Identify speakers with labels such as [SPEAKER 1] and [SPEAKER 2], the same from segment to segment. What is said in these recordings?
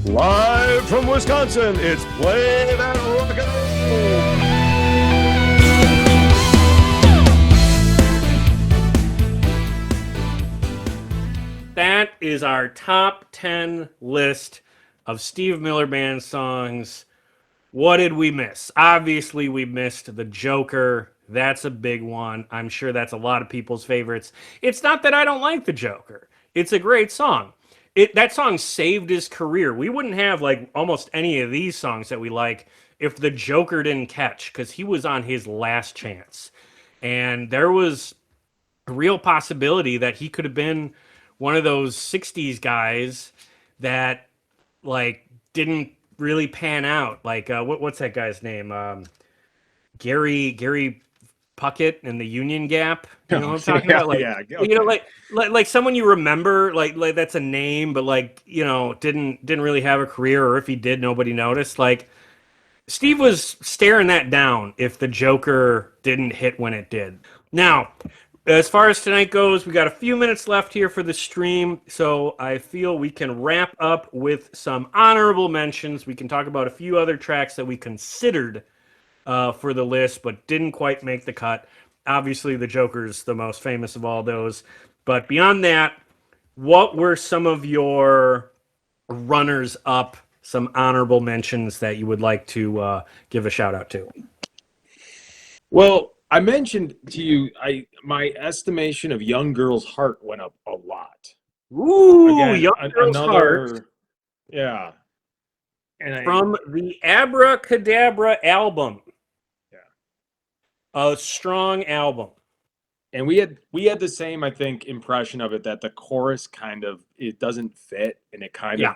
[SPEAKER 1] Live from Wisconsin, it's Play That Rock and
[SPEAKER 2] Roll. That is our top 10 list of Steve Miller Band songs. What did we miss? Obviously, we missed The Joker. That's a big one. I'm sure that's a lot of people's favorites. It's not that I don't like The Joker. It's a great song. That song saved his career. We wouldn't have like almost any of these songs that we like if The Joker didn't catch, because he was on his last chance. And there was a real possibility that he could have been one of those 60s guys that like didn't really pan out. Like what's that guy's name? Gary Puckett in the Union Gap. You know what I'm talking about? Like,
[SPEAKER 1] yeah, okay.
[SPEAKER 2] you know, like someone you remember, like that's a name, but like, you know, didn't really have a career, or if he did, nobody noticed. Like Steve was staring that down if The Joker didn't hit when it did. Now, as far as tonight goes, we got a few minutes left here for the stream, so I feel we can wrap up with some honorable mentions. We can talk about a few other tracks that we considered for the list, but didn't quite make the cut. Obviously, The Joker's the most famous of all those. But beyond that, what were some of your runners-up, some honorable mentions that you would like to give a shout-out to?
[SPEAKER 3] Well, I mentioned to you, my estimation of Young Girl's Heart went up a lot.
[SPEAKER 2] Ooh,
[SPEAKER 3] Again,
[SPEAKER 2] Young Girl's Heart.
[SPEAKER 3] Yeah.
[SPEAKER 2] From the Abracadabra album.
[SPEAKER 3] Yeah.
[SPEAKER 2] A strong album.
[SPEAKER 3] And we had the same, I think, impression of it, that the chorus kind of, it doesn't fit, and it kind of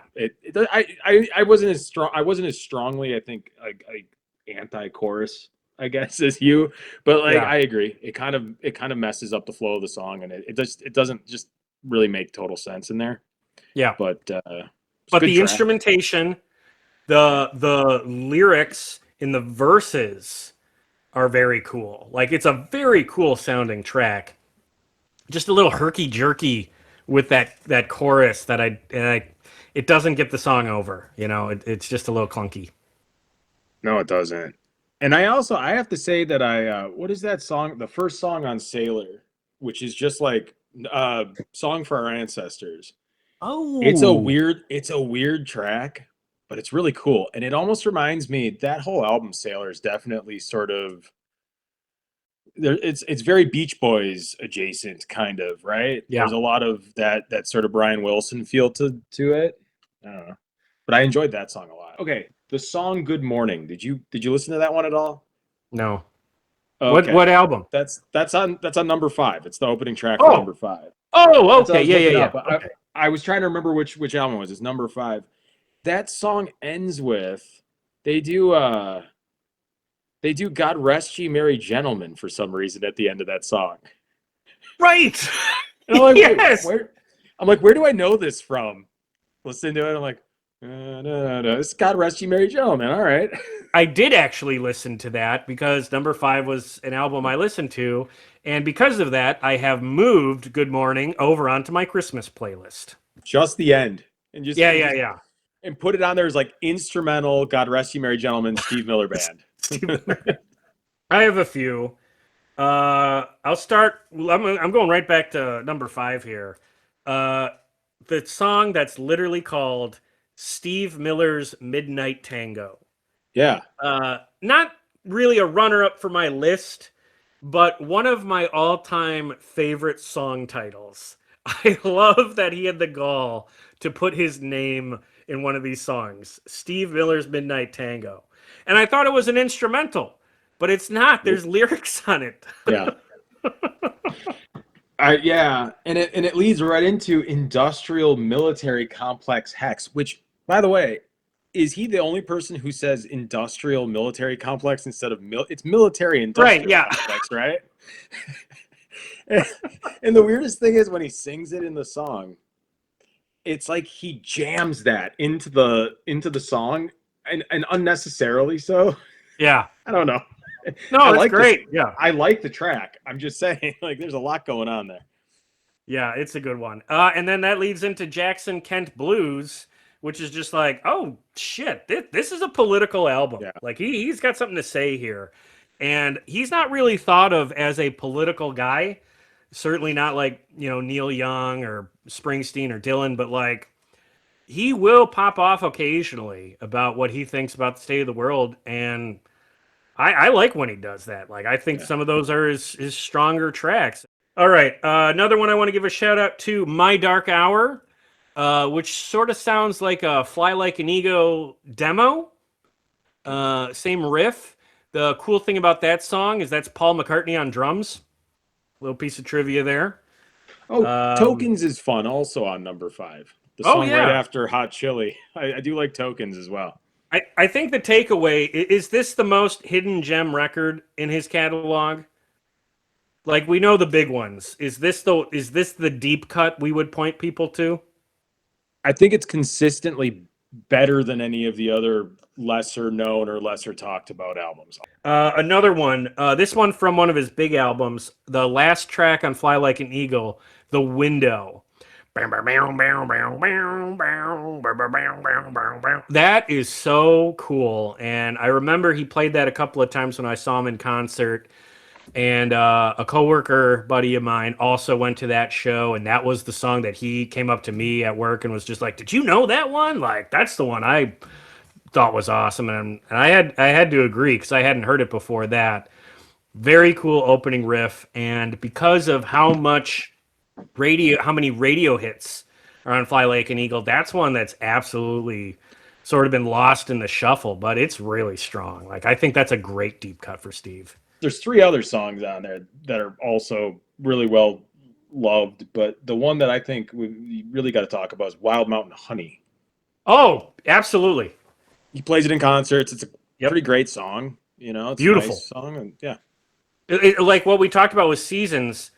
[SPEAKER 3] I wasn't as strongly, I think, like anti-chorus, I guess, as you, but like I agree, it kind of messes up the flow of the song, and it doesn't just really make total sense in there.
[SPEAKER 2] Yeah,
[SPEAKER 3] but
[SPEAKER 2] the instrumentation, the lyrics in the verses are very cool. Like, it's a very cool sounding track. Just a little herky jerky with that chorus that it doesn't get the song over. You know, it's just a little clunky.
[SPEAKER 3] No, it doesn't. And I have to say that what is that song? The first song on Sailor, which is just like Song for Our Ancestors.
[SPEAKER 2] Oh,
[SPEAKER 3] it's a weird track, but it's really cool. And it almost reminds me, that whole album, Sailor, is definitely sort of, it's very Beach Boys adjacent, kind of, right?
[SPEAKER 2] Yeah.
[SPEAKER 3] There's a lot of that sort of Brian Wilson feel to it. I don't know. But I enjoyed that song a lot. Okay, the song Good Morning. Did you listen to that one at all?
[SPEAKER 2] No.
[SPEAKER 3] Okay.
[SPEAKER 2] What album?
[SPEAKER 3] That's on number 5. It's the opening track for number 5.
[SPEAKER 2] Oh, okay. Yeah.
[SPEAKER 3] Okay. I was trying to remember which album it was. It's number 5. That song ends with, they do God Rest Ye Merry Gentlemen for some reason at the end of that song.
[SPEAKER 2] Right.
[SPEAKER 3] And I'm like,
[SPEAKER 2] yes.
[SPEAKER 3] Where do I know this from? Listen to it, I'm like, no. It's God Rest Ye Merry Gentlemen. All right.
[SPEAKER 2] I did actually listen to that because number 5 was an album I listened to, and because of that, I have moved Good Morning over onto my Christmas playlist.
[SPEAKER 3] Just the end. And just
[SPEAKER 2] yeah.
[SPEAKER 3] And put it on there as like instrumental God Rest Ye Merry Gentlemen, Steve Miller Band.
[SPEAKER 2] I have a few. I'll start. I'm going right back to number 5 here. The song that's literally called Steve Miller's Midnight Tango.
[SPEAKER 3] Yeah.
[SPEAKER 2] Not really a runner-up for my list, but one of my all-time favorite song titles. I love that he had the gall to put his name in one of these songs, Steve Miller's Midnight Tango. And I thought it was an instrumental, but it's not. There's lyrics on it.
[SPEAKER 3] Yeah. And it leads right into Industrial Military Complex Hex, which, by the way, is he the only person who says Industrial Military Complex instead of it's Military Industrial Complex, right? And the weirdest thing is when he sings it in the song, it's like he jams that into the song, and unnecessarily so.
[SPEAKER 2] Yeah.
[SPEAKER 3] I don't know.
[SPEAKER 2] No, it's great. Yeah.
[SPEAKER 3] I like the track. I'm just saying, like, there's a lot going on there.
[SPEAKER 2] Yeah, it's a good one. And then that leads into Jackson Kent Blues, which is just like, oh shit, this is a political album.
[SPEAKER 3] Yeah.
[SPEAKER 2] Like he's got something to say here. And he's not really thought of as a political guy. Certainly not like, Neil Young or Springsteen or Dylan, but like he will pop off occasionally about what he thinks about the state of the world. And I like when he does that. Like, I think some of those are his stronger tracks. All right. Another one I want to give a shout out to, My Dark Hour, which sort of sounds like a Fly Like an Ego demo. Same riff. The cool thing about that song is that's Paul McCartney on drums. Little piece of trivia there.
[SPEAKER 3] Oh, Tokens is fun also on number 5. The song right after Hot Chili. I do like Tokens as well.
[SPEAKER 2] I think the takeaway is this the most hidden gem record in his catalog? Like, we know the big ones. Is this the deep cut we would point people to?
[SPEAKER 3] I think it's consistently better than any of the other lesser known or lesser talked about albums.
[SPEAKER 2] Another one, this one from one of his big albums, the last track on Fly Like an Eagle, The Window. That is so cool. And I remember he played that a couple of times when I saw him in concert. And a coworker buddy of mine also went to that show, and that was the song that he came up to me at work and was just like, "Did you know that one? Like, that's the one I thought was awesome." And I had to agree because I hadn't heard it before that. Very cool opening riff, and because of how many radio hits are on Fly Like an Eagle, that's one that's absolutely sort of been lost in the shuffle, but it's really strong. Like, I think that's a great deep cut for Steve.
[SPEAKER 3] There's 3 other songs on there that are also really well loved, but the one that I think we really got to talk about is Wild Mountain Honey.
[SPEAKER 2] Oh, absolutely.
[SPEAKER 3] He plays it in concerts. It's a pretty great song. It's
[SPEAKER 2] beautiful.
[SPEAKER 3] A nice song, and
[SPEAKER 2] like what we talked about with Seasons,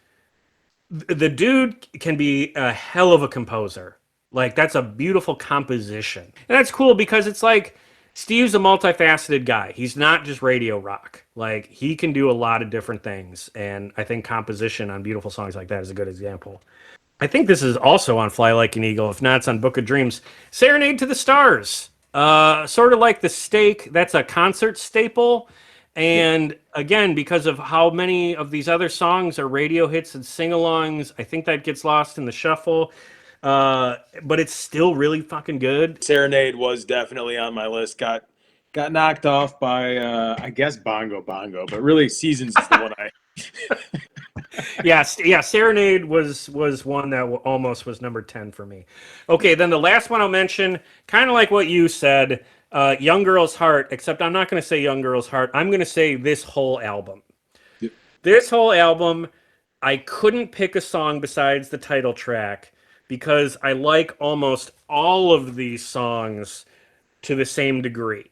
[SPEAKER 2] the dude can be a hell of a composer. Like, that's a beautiful composition. And that's cool because it's like Steve's a multifaceted guy. He's not just radio rock. Like, he can do a lot of different things. And I think composition on beautiful songs like that is a good example. I think this is also on Fly Like an Eagle. If not, it's on Book of Dreams. Serenade to the Stars. Sort of like The Steak. That's a concert staple. And again, because of how many of these other songs are radio hits and sing-alongs, I think that gets lost in the shuffle. But it's still really fucking good.
[SPEAKER 3] Serenade was definitely on my list. Got knocked off by I guess Bongo, but really Seasons is the one I.
[SPEAKER 2] yeah. Serenade was one that almost was number 10 for me. Okay, then the last one I'll mention, kind of like what you said, Young Girl's Heart. Except I'm not going to say Young Girl's Heart. I'm going to say this whole album. Yep. This whole album, I couldn't pick a song besides the title track, because I like almost all of these songs to the same degree.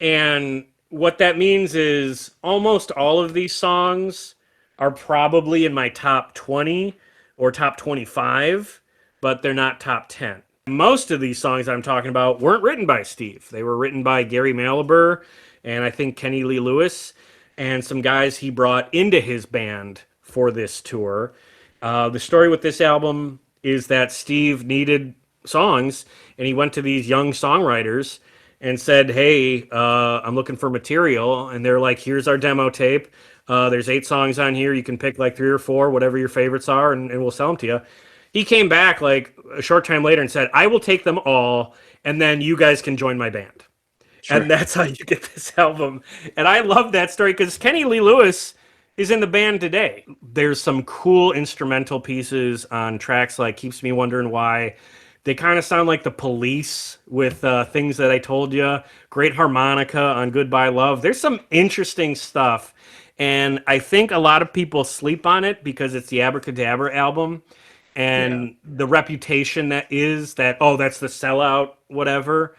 [SPEAKER 2] And what that means is almost all of these songs are probably in my top 20 or top 25, but they're not top 10. Most of these songs I'm talking about weren't written by Steve. They were written by Gary Malaber and I think Kenny Lee Lewis and some guys he brought into his band for this tour. The story with this album is that Steve needed songs, and he went to these young songwriters and said, "Hey, I'm looking for material." And they're like, "Here's our demo tape. There's 8 songs on here. You can pick like 3 or 4, whatever your favorites are, and we'll sell them to you." He came back like a short time later and said, "I will take them all, and then you guys can join my band." Sure. And that's how you get this album. And I love that story because Kenny Lee Lewis is in the band today. There's some cool instrumental pieces on tracks like Keeps Me Wondering Why. They kind of sound like the Police with Things That I Told You. Great harmonica on Goodbye Love. There's some interesting stuff. And I think a lot of people sleep on it because it's the Abracadabra album. And the reputation that is that, oh, that's the sellout, whatever.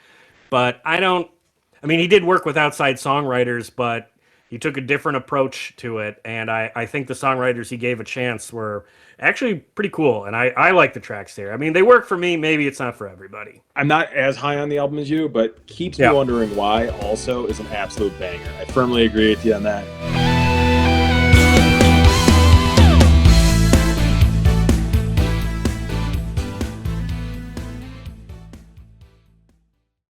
[SPEAKER 2] But I mean, he did work with outside songwriters, but he took a different approach to it, and I think the songwriters he gave a chance were actually pretty cool, and I like the tracks there. I mean, they work for me. Maybe it's not for everybody.
[SPEAKER 3] I'm not as high on the album as you, but Keeps Me Wondering Why also is an absolute banger. I firmly agree with you on that.